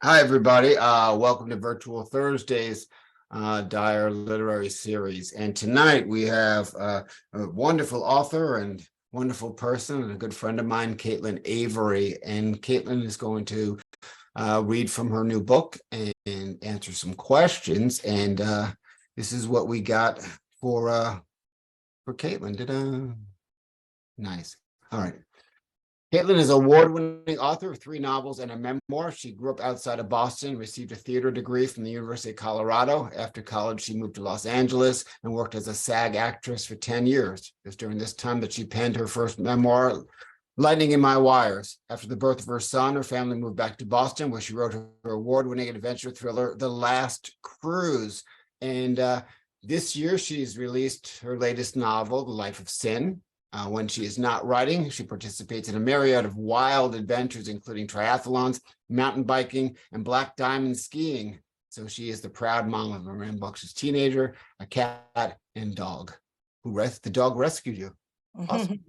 Hi, everybody. Welcome to Virtual Thursdays Dire Literary Series. And tonight we have a wonderful author and wonderful person and a good friend of mine, Caitlin Avery. And Caitlin is going to read from her new book and answer some questions. And this is what we got for Caitlin. Nice. All right. Caitlin is an award-winning author of 3 novels and a memoir. She grew up outside of Boston, received a theater degree from the University of Colorado. After college, she moved to Los Angeles and worked as a SAG actress for 10 years. It was during this time that she penned her first memoir, Lightning in My Wires. After the birth of her son, her family moved back to Boston, where she wrote her award-winning adventure thriller, The Last Cruz. And this year, she's released her latest novel, The Life of Sin. When she is not writing, she participates in a myriad of wild adventures, including triathlons, mountain biking, and black diamond skiing. So she is the proud mom of a rambunctious teenager, a cat, and dog. The dog rescued you. Awesome.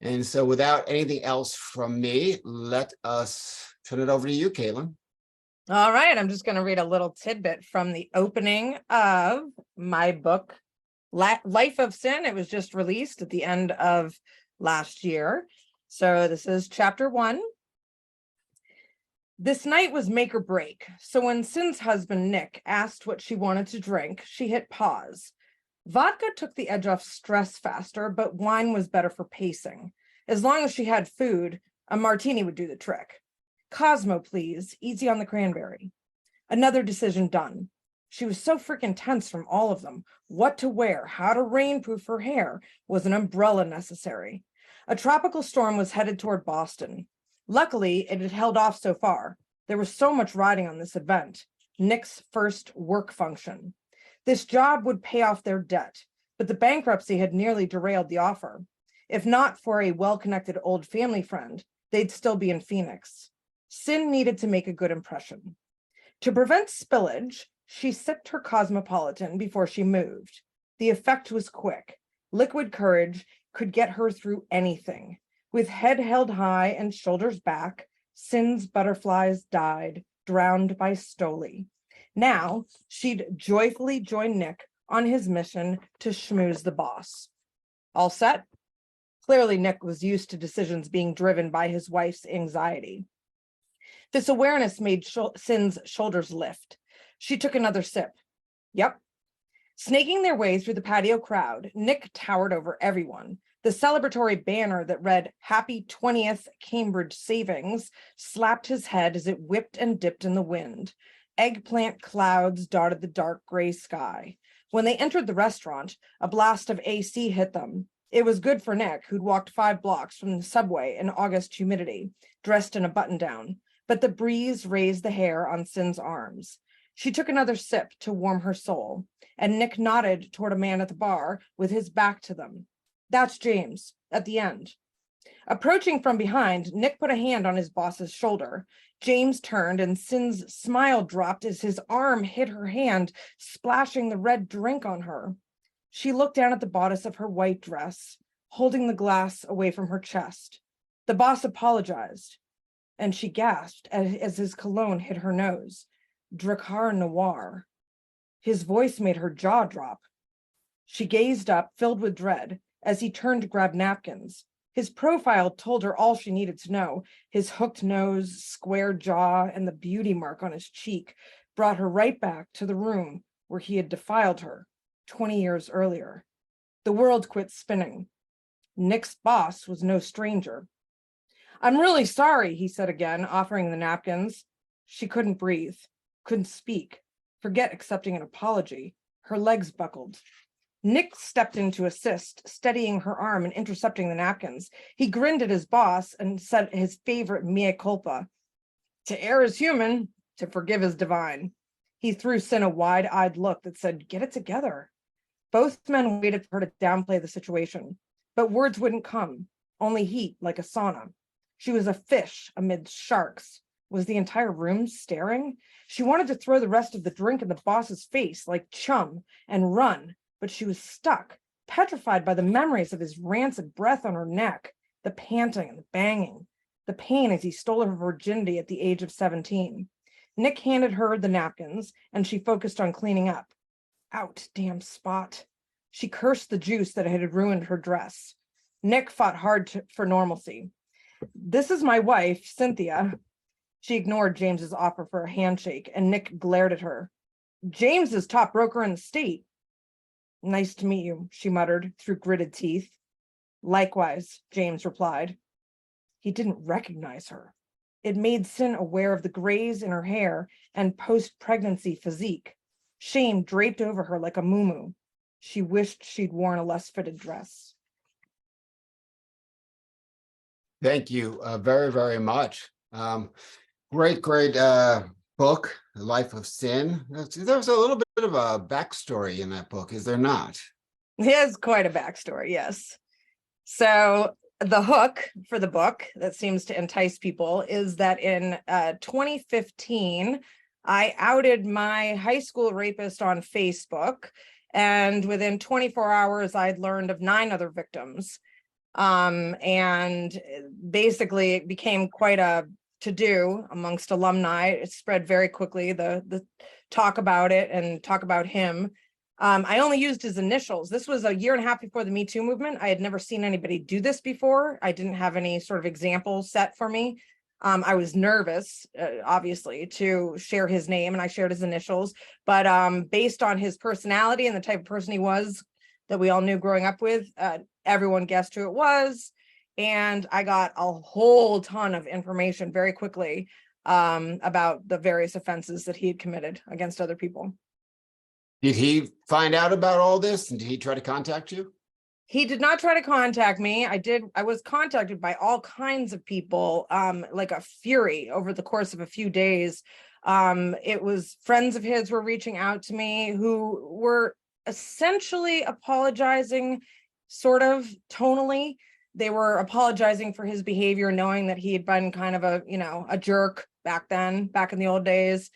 And so without anything else from me, let us turn it over to you, Caitlin. All right, I'm just going to read a little tidbit from the opening of my book, Life of Sin. It was just released at the end of last year. So this is chapter 1. This night was make or break. So when Sin's husband, Nick, asked what she wanted to drink, she hit pause. Vodka took the edge off stress faster, but wine was better for pacing. As long as she had food, a martini would do the trick. Cosmo, please. Easy on the cranberry. Another decision done. She was so freaking tense from all of them. What to wear, how to rainproof her hair. Was an umbrella necessary? A tropical storm was headed toward Boston. Luckily, it had held off so far. There was so much riding on this event. Nick's first work function. This job would pay off their debt, but the bankruptcy had nearly derailed the offer. If not for a well-connected old family friend, they'd still be in Phoenix. Sin needed to make a good impression. To prevent spillage, she sipped her Cosmopolitan before she moved. The effect was quick. Liquid courage could get her through anything. With head held high and shoulders back, Sin's butterflies died, drowned by Stoli. Now, she'd joyfully join Nick on his mission to schmooze the boss. All set? Clearly, Nick was used to decisions being driven by his wife's anxiety. This awareness made Sin's shoulders lift. She took another sip. Yep. Snaking their way through the patio crowd, Nick towered over everyone. The celebratory banner that read Happy 20th Cambridge Savings slapped his head as it whipped and dipped in the wind. Eggplant clouds dotted the dark gray sky. When they entered the restaurant, a blast of AC hit them. It was good for Nick, who'd walked 5 blocks from the subway in August humidity, dressed in a button-down. But the breeze raised the hair on Sin's arms. She took another sip to warm her soul, and Nick nodded toward a man at the bar with his back to them. That's James, at the end. Approaching from behind, Nick put a hand on his boss's shoulder. James turned, and Sin's smile dropped as his arm hit her hand, splashing the red drink on her. She looked down at the bodice of her white dress, holding the glass away from her chest. The boss apologized, and she gasped as his cologne hit her nose. Drakkar Noir. His voice made her jaw drop. She gazed up, filled with dread, as he turned to grab napkins. His profile told her all she needed to know. His hooked nose, square jaw, and the beauty mark on his cheek brought her right back to the room where he had defiled her 20 years earlier. The world quit spinning. Nick's boss was no stranger. I'm really sorry, he said again, offering the napkins. She couldn't breathe, couldn't speak, forget accepting an apology. Her legs buckled. Nick stepped in to assist, steadying her arm and intercepting the napkins. He grinned at his boss and said his favorite mea culpa. To err is human, to forgive is divine. He threw Sin a wide-eyed look that said, get it together. Both men waited for her to downplay the situation, but words wouldn't come, only heat like a sauna. She was a fish amid sharks. Was the entire room staring? She wanted to throw the rest of the drink in the boss's face like chum and run, but she was stuck, petrified by the memories of his rancid breath on her neck, the panting and the banging, the pain as he stole her virginity at the age of 17. Nick handed her the napkins, and she focused on cleaning up. Out, damn spot. She cursed the juice that had ruined her dress. Nick fought hard for normalcy. This is my wife, Cynthia. She ignored James's offer for a handshake, and Nick glared at her. James is top broker in the state. Nice to meet you, she muttered through gritted teeth. Likewise, James replied. He didn't recognize her. It made Sin aware of the grays in her hair and post-pregnancy physique. Shame draped over her like a muumuu. She wished she'd worn a less fitted dress. Thank you very, very much. Great book, The Life of Sin. There's a little bit of a backstory in that book, is there not? It has quite a backstory, yes. So the hook for the book that seems to entice people is that in 2015, I outed my high school rapist on Facebook, and within 24 hours, I'd learned of 9 other victims. And basically it became quite a to-do amongst alumni. It spread very quickly, the talk about it and talk about him. I only used his initials. This was a year and a half before the Me Too movement. I had never seen anybody do this before. I didn't have any sort of example set for me. I was nervous, obviously, to share his name, and I shared his initials. But based on his personality and the type of person he was that we all knew growing up with, everyone guessed who it was. And I got a whole ton of information very quickly about the various offenses that he had committed against other people. Did he find out about all this, and did he try to contact you? He did not try to contact me. I was contacted by all kinds of people, like a fury over the course of a few days. It was friends of his were reaching out to me who were essentially apologizing, sort of tonally. They were apologizing for his behavior, knowing that he had been kind of a jerk back then, back in the old days,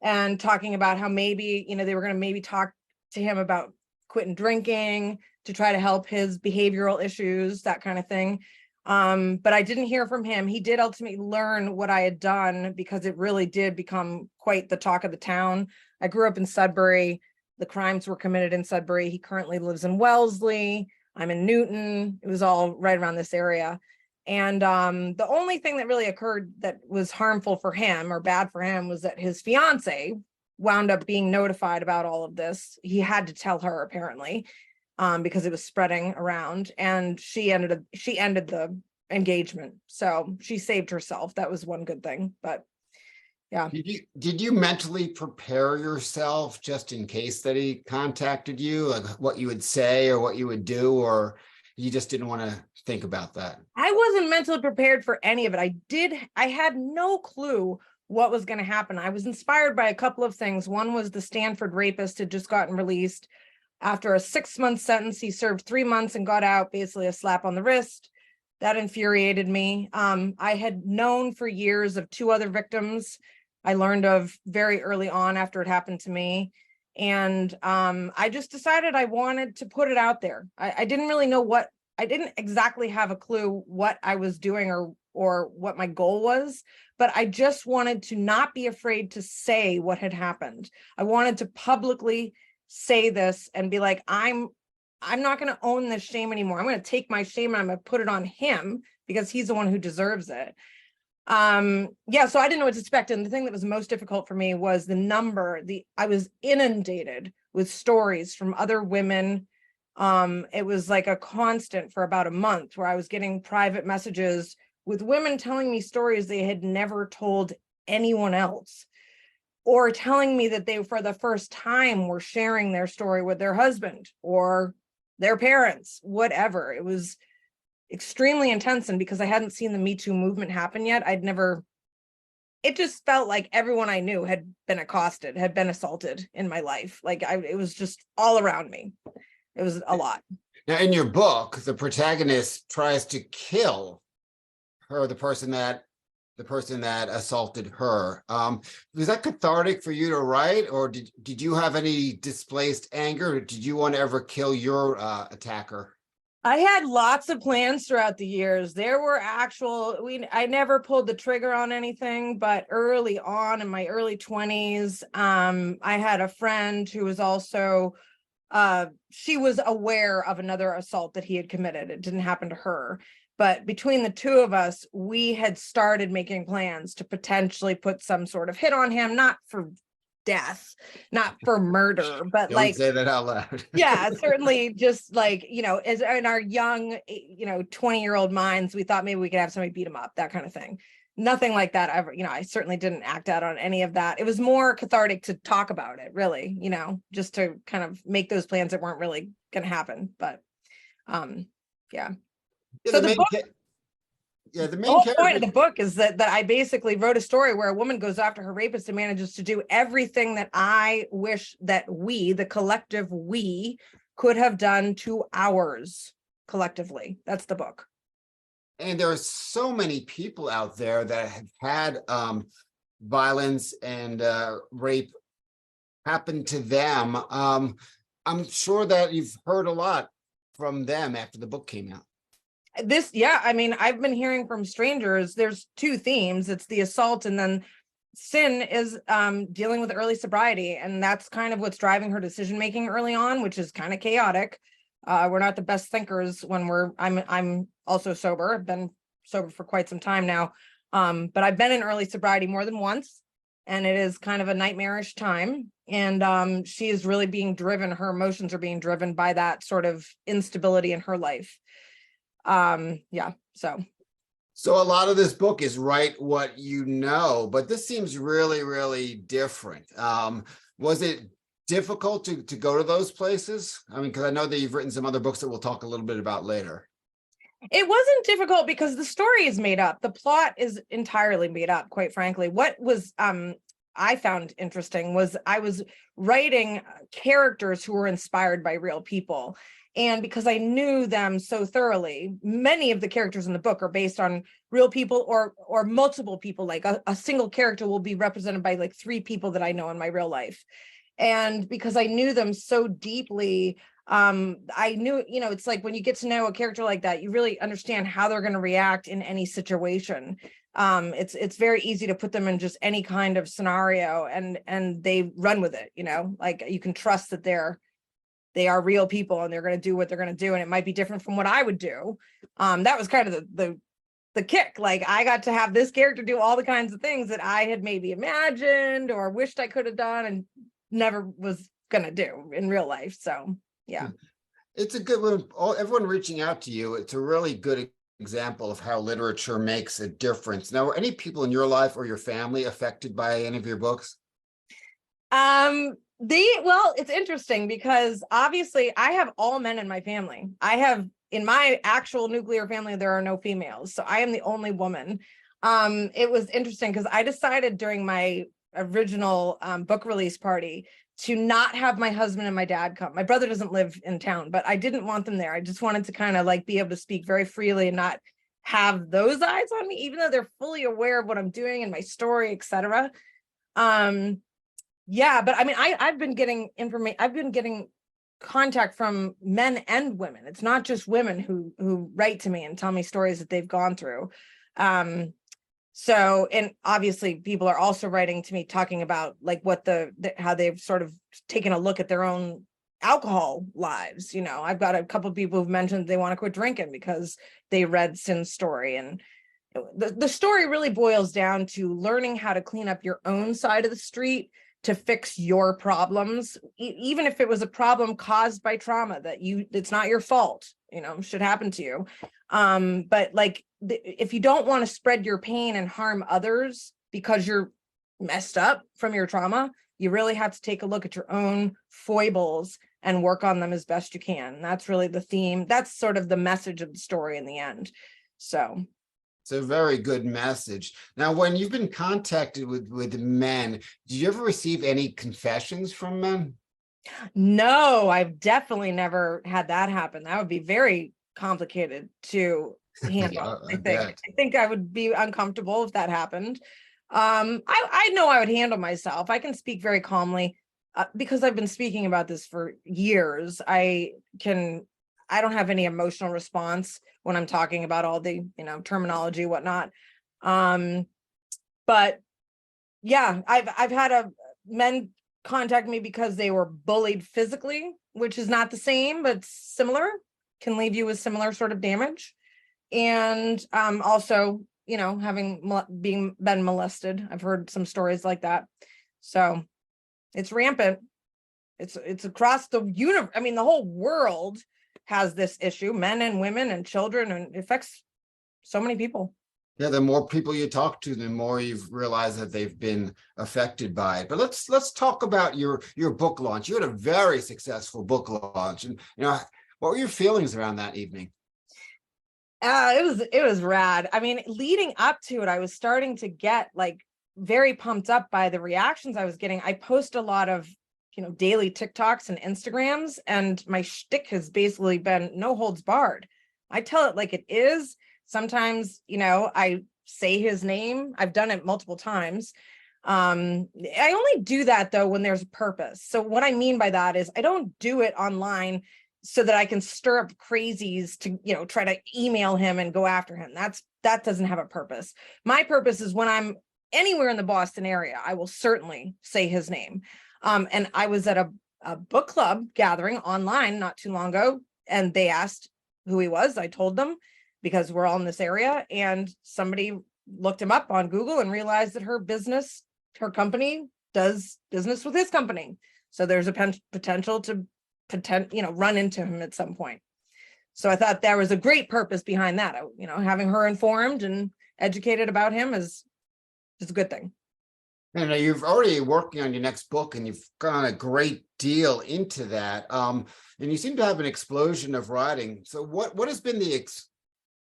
and talking about how maybe, they were going to maybe talk to him about quitting drinking to try to help his behavioral issues, that kind of thing. But I didn't hear from him. He did ultimately learn what I had done, because it really did become quite the talk of the town. I grew up in Sudbury. The crimes were committed in Sudbury. He currently lives in Wellesley. I'm in Newton. It was all right around this area. And the only thing that really occurred that was harmful for him or bad for him was that his fiance wound up being notified about all of this. He had to tell her, apparently, because it was spreading around, and she ended the engagement. So she saved herself. That was one good thing. But yeah. Did you mentally prepare yourself just in case that he contacted you, like what you would say or what you would do, or you just didn't want to think about that? I wasn't mentally prepared for any of it. I had no clue what was going to happen. I was inspired by a couple of things. One was the Stanford rapist had just gotten released. After a 6-month sentence, he served 3 months and got out, basically a slap on the wrist. That infuriated me. I had known for years of 2 other victims I learned of very early on after it happened to me. And I just decided I wanted to put it out there. I didn't really know I didn't exactly have a clue what I was doing or what my goal was, but I just wanted to not be afraid to say what had happened. I wanted to publicly say this and be like, I'm not going to own this shame anymore. I'm going to take my shame and I'm going to put it on him because he's the one who deserves it. So I didn't know what to expect. And the thing that was most difficult for me was I was inundated with stories from other women. It was like a constant for about a month where I was getting private messages with women telling me stories they had never told anyone else, or telling me that they, for the first time, were sharing their story with their husband or their parents, whatever. It was extremely intense. And because I hadn't seen the Me Too movement happen yet, it just felt like everyone I knew had been accosted, had been assaulted in my life. It was just all around me. It was a lot. Now, in your book, the protagonist tries to kill her, the person that assaulted her. Was that cathartic for you to write, or did you have any displaced anger? Did you want to ever kill your attacker? I had lots of plans throughout the years. There were I never pulled the trigger on anything, but early on in my early 20s, I had a friend who was also, she was aware of another assault that he had committed. It didn't happen to her. But between the two of us, we had started making plans to potentially put some sort of hit on him, not for death, not for murder, but Don't like, say that out loud. yeah, certainly just like, as in our young, 20-year-old minds, we thought maybe we could have somebody beat him up, that kind of thing. Nothing like that ever, I certainly didn't act out on any of that. It was more cathartic to talk about it, really, just to kind of make those plans that weren't really going to happen. But yeah. Yeah, So the the The main whole point of character. the book is that I basically wrote a story where a woman goes after her rapist and manages to do everything that I wish that we, the collective we, could have done to ours collectively. That's the book. And there are so many people out there that have had violence and rape happen to them. I'm sure that you've heard a lot from them after the book came out. I've been hearing from strangers, there's two themes. It's the assault, and then Sin is dealing with early sobriety, and that's kind of what's driving her decision making early on, which is kind of chaotic. We're not the best thinkers when I'm also sober. I've been sober for quite some time now, but I've been in early sobriety more than once, and it is kind of a nightmarish time. And she is really being driven. Her emotions are being driven by that sort of instability in her life. So a lot of this book is write what you know, but this seems really, really different. Was it difficult to go to those places? I mean, because I know that you've written some other books that we'll talk a little bit about later. It wasn't difficult because the story is made up. The plot is entirely made up, quite frankly. What was I found interesting was I was writing characters who were inspired by real people. And because I knew them so thoroughly, many of the characters in the book are based on real people or multiple people. Like a single character will be represented by like 3 people that I know in my real life. And because I knew them so deeply, I knew, it's like when you get to know a character like that, you really understand how they're going to react in any situation. It's very easy to put them in just any kind of scenario and they run with it, like you can trust that they are real people and they're going to do what they're going to do. And it might be different from what I would do. That was kind of the kick. Like I got to have this character do all the kinds of things that I had maybe imagined or wished I could have done and never was going to do in real life. So, yeah. It's a good one. Everyone reaching out to you, it's a really good example of how literature makes a difference. Now, were any people in your life or your family affected by any of your books? It's interesting because obviously I have all men in my family. In my actual nuclear family, there are no females. So I am the only woman. It was interesting because I decided during my original book release party to not have my husband and my dad come. My brother doesn't live in town, but I didn't want them there. I just wanted to kind of like be able to speak very freely and not have those eyes on me, even though they're fully aware of what I'm doing and my story, etc. But I mean, I've been getting information. I've been getting contact from men and women. It's not just women who write to me and tell me stories that they've gone through. And obviously people are also writing to me talking about like what how they've sort of taken a look at their own alcohol lives. I've got a couple of people who've mentioned they want to quit drinking because they read Sin's story. And the story really boils down to learning how to clean up your own side of the street to fix your problems, even if it was a problem caused by trauma it's not your fault, should happen to you. But like, if you don't want to spread your pain and harm others because you're messed up from your trauma, you really have to take a look at your own foibles and work on them as best you can. That's really the theme. That's sort of the message of the story in the end. So it's a very good message. Now, when you've been contacted with men, did you ever receive any confessions from men? No, I've definitely never had that happen. That would be very complicated to handle. I think I would be uncomfortable if that happened. I know I would handle myself. I can speak very calmly because I've been speaking about this for years. I can I don't have any emotional response when I'm talking about all the, terminology, whatnot. But yeah, I've had men contact me because they were bullied physically, which is not the same, but similar, can leave you with similar sort of damage. And also, been molested. I've heard some stories like that. So it's rampant. It's across the universe. I mean, the whole world has this issue, men and women and children, and it affects so many people. Yeah, the more people you talk to, the more you've realized that they've been affected by it. But let's talk about your book launch. You had a very successful book launch, and what were your feelings around that evening? It was rad. I mean, leading up to it, I was starting to get like very pumped up by the reactions I was getting. I post a lot of daily TikToks and Instagrams, and my shtick has basically been no holds barred. I tell it like it is. Sometimes, I say his name. I've done it multiple times. I only do that though when there's a purpose. So what I mean by that is I don't do it online so that I can stir up crazies to, try to email him and go after him. That doesn't have a purpose. My purpose is when I'm anywhere in the Boston area, I will certainly say his name. And I was at a book club gathering online not too long ago, and they asked who he was. I told them because we're all in this area, and somebody looked him up on Google and realized that her company does business with his company. So there's a potential to run into him at some point. So I thought there was a great purpose behind that. Having her informed and educated about him is a good thing. And you've already working on your next book, and you've gone a great deal into that. And you seem to have an explosion of writing. So what has been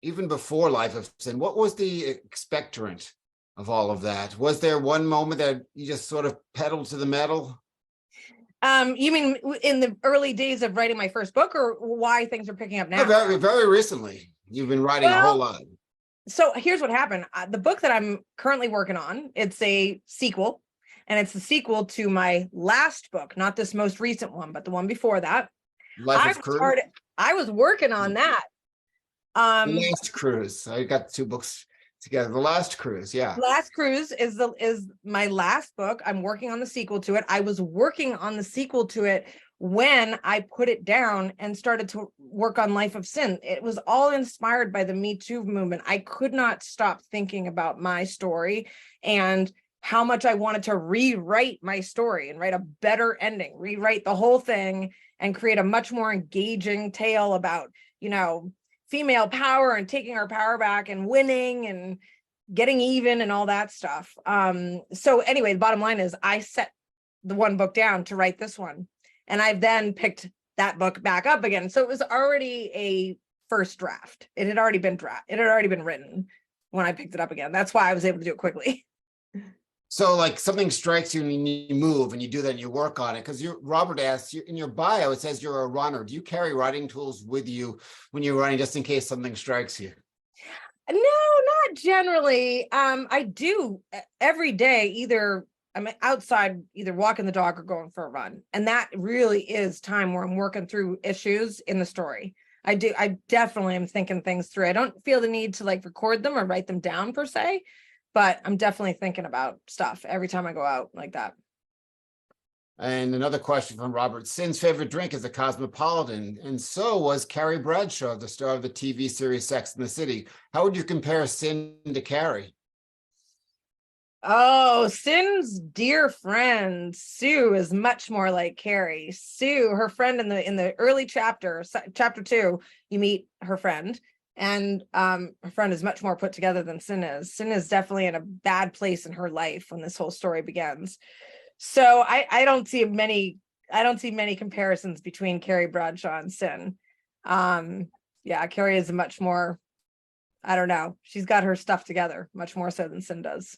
even before Life of Sin, what was the expectorant of all of that? Was there one moment that you just sort of pedaled to the metal? You mean in the early days of writing my first book, or why things are picking up now? Very, very recently. You've been writing a whole lot. So here's what happened. The book that I'm currently working on, it's a sequel, and it's the sequel to my last book, not this most recent one, but the one before that. Life of Cruz? I was working on that. Last Cruz. I got two books together. The Last Cruz, yeah. Last Cruz is my last book. I'm working on the sequel to it. I was working on the sequel to it when I put it down and started to work on Life of Sin. It was all inspired by the Me Too movement. I could not stop thinking about my story and how much I wanted to rewrite my story and write a better ending, rewrite the whole thing and create a much more engaging tale about, female power and taking our power back and winning and getting even and all that stuff. So anyway, the bottom line is I set the one book down to write this one. And I've then picked that book back up again. So it was already a first draft. It had already been written when I picked it up again. That's why I was able to do it quickly. So like something strikes you and you move and you do that and you work on it. Because Robert asks you in your bio, it says you're a runner. Do you carry writing tools with you when you're running just in case something strikes you? No, not generally. I do every day, I'm outside, either walking the dog or going for a run. And that really is time where I'm working through issues in the story. I definitely am thinking things through. I don't feel the need to record them or write them down per se, but I'm definitely thinking about stuff every time I go out like that. And another question from Robert. Sin's favorite drink is a Cosmopolitan, and so was Carrie Bradshaw, the star of the TV series Sex and the City. How would you compare Sin to Carrie? Oh, Sin's dear friend Sue is much more like Carrie. Sue, her friend in the early chapter 2, you meet her friend, and her friend is much more put together than Sin is. Sin is definitely in a bad place in her life when this whole story begins. So I don't see many comparisons between Carrie Bradshaw and Sin. Yeah, Carrie is much more, I don't know, she's got her stuff together much more so than Sin does.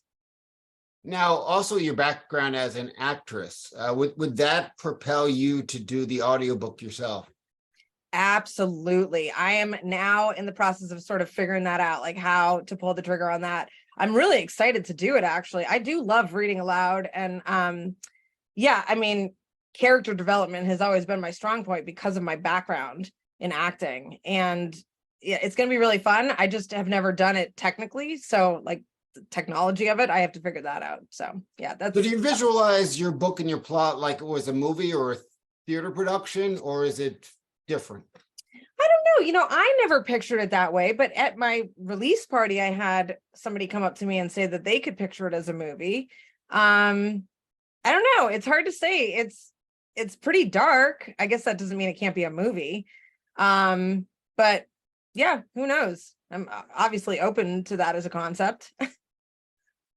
Now, also your background as an actress, would that propel you to do the audiobook yourself? Absolutely. I am now in the process of sort of figuring that out, like how to pull the trigger on that. I'm really excited to do it, actually. I do love reading aloud. And yeah, I mean, character development has always been my strong point because of my background. in acting. And yeah, it's going to be really fun. I just have never done it technically. So like the technology of it, I have to figure that out. So yeah, So do you visualize your book and your plot like it was a movie or a theater production, or is it different? I don't know. I never pictured it that way, but at my release party, I had somebody come up to me and say that they could picture it as a movie. I don't know. It's hard to say. It's pretty dark. I guess that doesn't mean it can't be a movie. But yeah, who knows? I'm obviously open to that as a concept.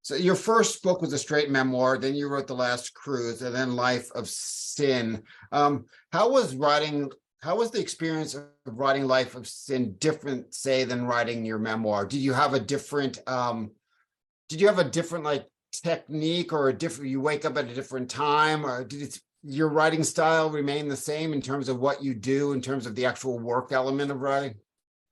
So your first book was a straight memoir, then you wrote The Last Cruz, and then Life of Sin. How was the experience of writing Life of Sin different, say, than writing your memoir? Did you have a different like technique, or you wake up at a different time, or did your writing style remain the same in terms of what you do, in terms of the actual work element of writing?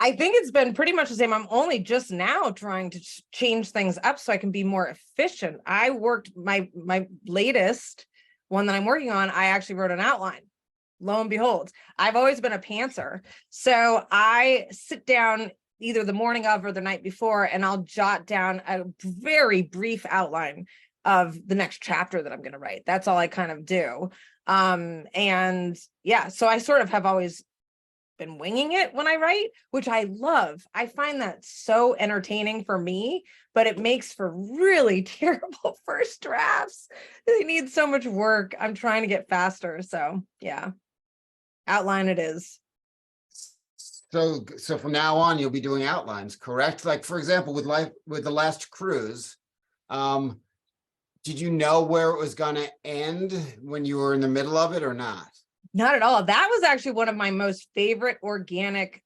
I think it's been pretty much the same. I'm only just now trying to change things up so I can be more efficient. I worked my latest one that I'm working on. I actually wrote an outline. Lo and behold, I've always been a pantser. So I sit down either the morning of or the night before, and I'll jot down a very brief outline of the next chapter that I'm going to write. That's all I kind of do. And yeah, so I sort of have always been winging it when I write, which I love. I find that so entertaining for me, but it makes for really terrible first drafts. They need so much work. I'm trying to get faster. So yeah, outline it is. So from now on, you'll be doing outlines, correct? Like, for example, with The Last Cruise, did you know where it was going to end when you were in the middle of it or not? Not at all. That was actually one of my most favorite organic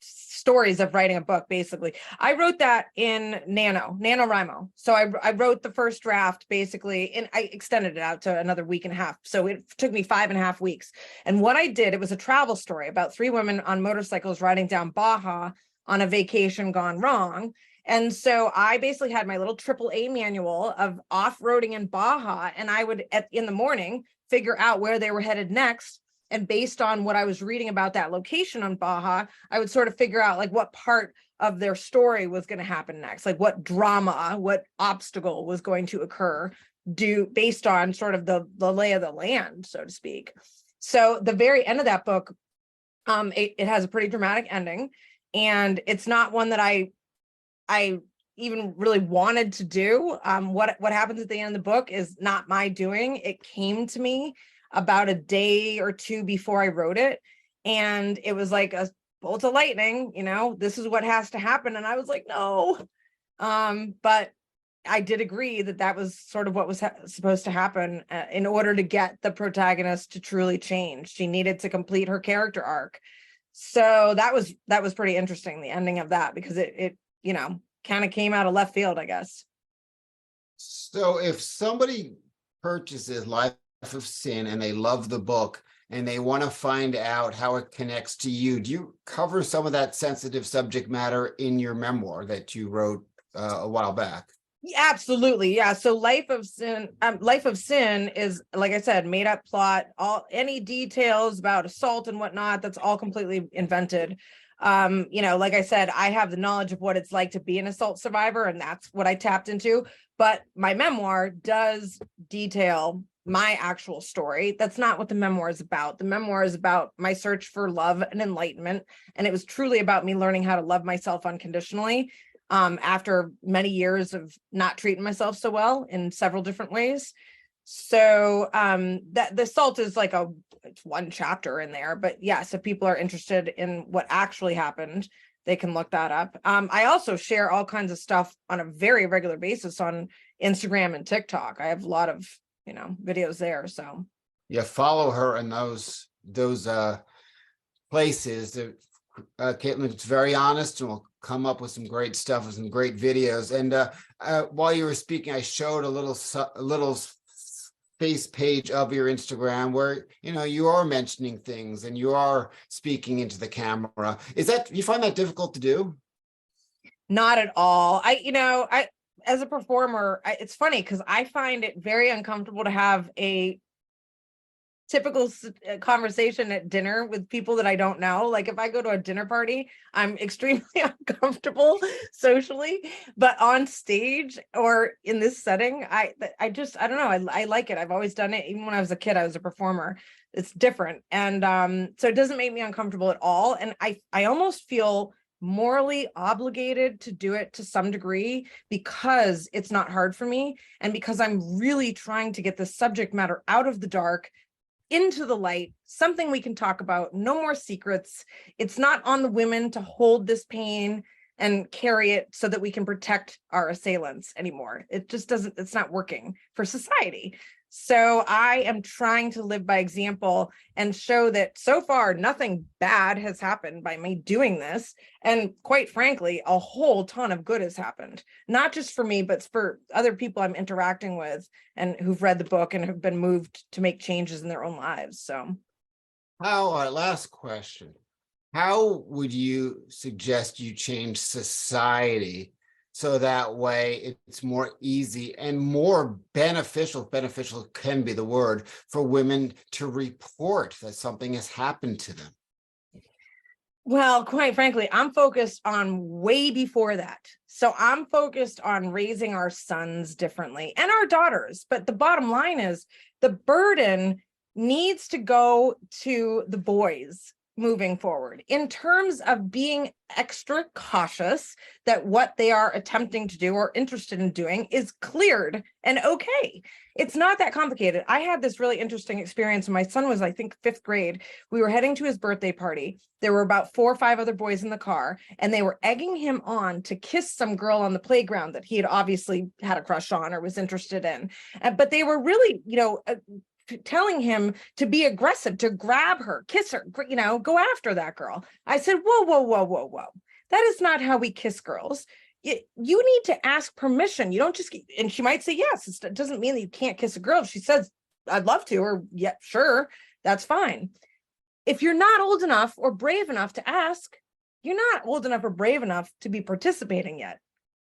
stories of writing a book. Basically, I wrote that in NaNoWriMo. So I wrote the first draft basically, and I extended it out to another week and a half. So it took me 5.5 weeks. And what I did, it was a travel story about 3 women on motorcycles riding down Baja on a vacation gone wrong. And so I basically had my little AAA manual of off-roading in Baja, and I would in the morning figure out where they were headed next. And based on what I was reading about that location on Baja, I would sort of figure out like what part of their story was going to happen next, like what drama, what obstacle was going to occur based on sort of the lay of the land, so to speak. So the very end of that book, it has a pretty dramatic ending, and it's not one that I even really wanted to do. What happens at the end of the book is not my doing. It came to me about a day or two before I wrote it, and it was like a bolt of lightning. This is what has to happen, and I was like, no. But I did agree that was sort of what was supposed to happen in order to get the protagonist to truly change. She needed to complete her character arc. So that was pretty interesting, the ending of that, because it kind of came out of left field, I guess. So if somebody purchases Life of Sin and they love the book and they want to find out how it connects to you, do you cover some of that sensitive subject matter in your memoir that you wrote a while back? Absolutely. Yeah. So Life of Sin is, like I said, made up plot, any details about assault and whatnot, that's all completely invented. Like I said, I have the knowledge of what it's like to be an assault survivor, and that's what I tapped into. But my memoir does detail my actual story. That's not what the memoir is about. The memoir is about my search for love and enlightenment. And it was truly about me learning how to love myself unconditionally, after many years of not treating myself so well in several different ways. So that the assault is like it's one chapter in there, but yes, if people are interested in what actually happened, they can look that up. I also share all kinds of stuff on a very regular basis on Instagram and TikTok. I have a lot of videos there. So yeah, follow her in those places. Caitlin, it's very honest, and will come up with some great stuff and some great videos. And while you were speaking, I showed a little face page of your Instagram where you are mentioning things and you are speaking into the camera. You find that difficult to do? Not at all. I as a performer, it's funny because I find it very uncomfortable to have a typical conversation at dinner with people that I don't know. Like if I go to a dinner party, I'm extremely uncomfortable socially, but on stage or in this setting, I don't know. I like it. I've always done it. Even when I was a kid, I was a performer. It's different. And so it doesn't make me uncomfortable at all. And I almost feel morally obligated to do it to some degree because it's not hard for me and because I'm really trying to get the subject matter out of the dark into the light, something we can talk about, no more secrets. It's not on the women to hold this pain and carry it so that we can protect our assailants anymore. It just doesn't, it's not working for society. So I am trying to live by example and show that so far nothing bad has happened by me doing this. And quite frankly, a whole ton of good has happened, not just for me, but for other people I'm interacting with and who've read the book and have been moved to make changes in their own lives. So last question. How would you suggest you change society so that way it's more easy and more beneficial can be the word, for women to report that something has happened to them? Well, quite frankly, I'm focused on way before that. So I'm focused on raising our sons differently and our daughters. But the bottom line is the burden needs to go to the boys moving forward in terms of being extra cautious that what they are attempting to do or interested in doing is cleared and okay. It's not that complicated. I had this really interesting experience when my son was, I think, 5th grade. We were heading to his birthday party. There were about 4 or 5 other boys in the car, and they were egging him on to kiss some girl on the playground that he had obviously had a crush on or was interested in. But they were really, telling him to be aggressive, to grab her, kiss her, go after that girl. I said, whoa, whoa, whoa, whoa, whoa. That is not how we kiss girls. You need to ask permission. You don't just, and she might say yes. It doesn't mean that you can't kiss a girl. If she says, I'd love to, or yeah, sure, that's fine. If you're not old enough or brave enough to ask, you're not old enough or brave enough to be participating yet.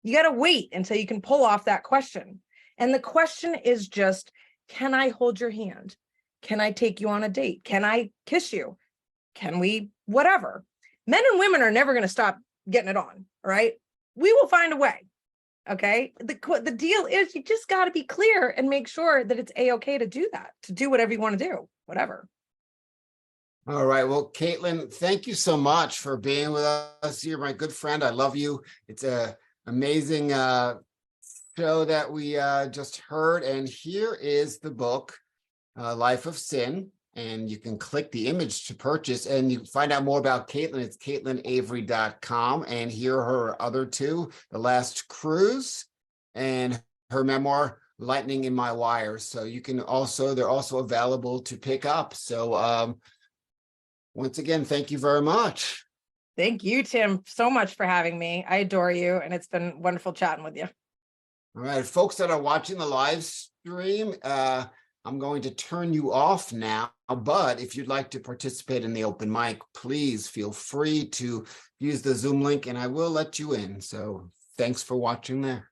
You got to wait until you can pull off that question. And the question is just, can I hold your hand? Can I take you on a date? Can I kiss you? Can we, whatever? Men and women are never going to stop getting it on, right? We will find a way, okay? The deal is you just got to be clear and make sure that it's a-okay to do that, to do whatever you want to do, whatever. All right. Well, Caitlin, thank you so much for being with us. You're my good friend. I love you. It's an amazing show that we just heard. And here is the book, Life of Sin. And you can click the image to purchase, and you can find out more about Caitlin. It's CaitlinAvery.com. And here are her other two, The Last Cruz and her memoir, Lightning in My Wires. So you can also, they're also available to pick up. So once again, thank you very much. Thank you, Tim, so much for having me. I adore you, and it's been wonderful chatting with you. All right, folks that are watching the live stream, I'm going to turn you off now, but if you'd like to participate in the open mic, please feel free to use the Zoom link and I will let you in. So thanks for watching there.